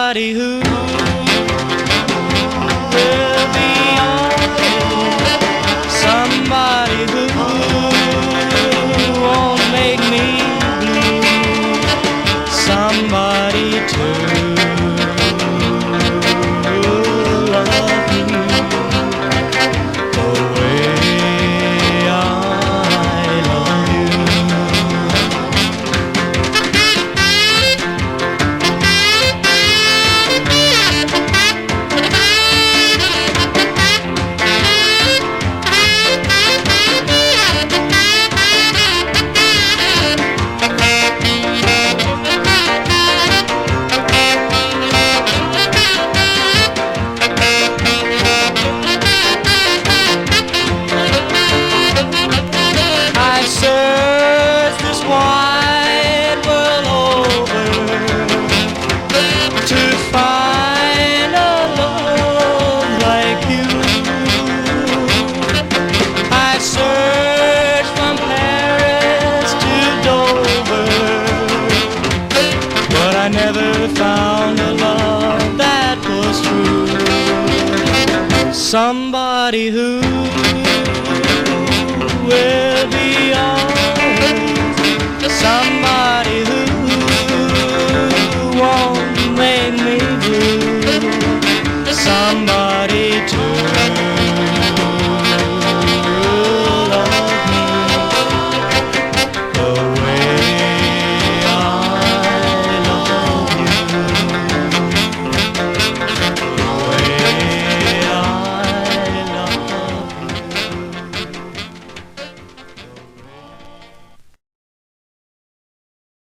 somebody who will be honest, somebody who won't make me blue, somebody to love me the way I love you. Search this wide world over to find a love like you. I searched from Paris to Dover, but I never found a love that was true. Somebody who will be honest, somebody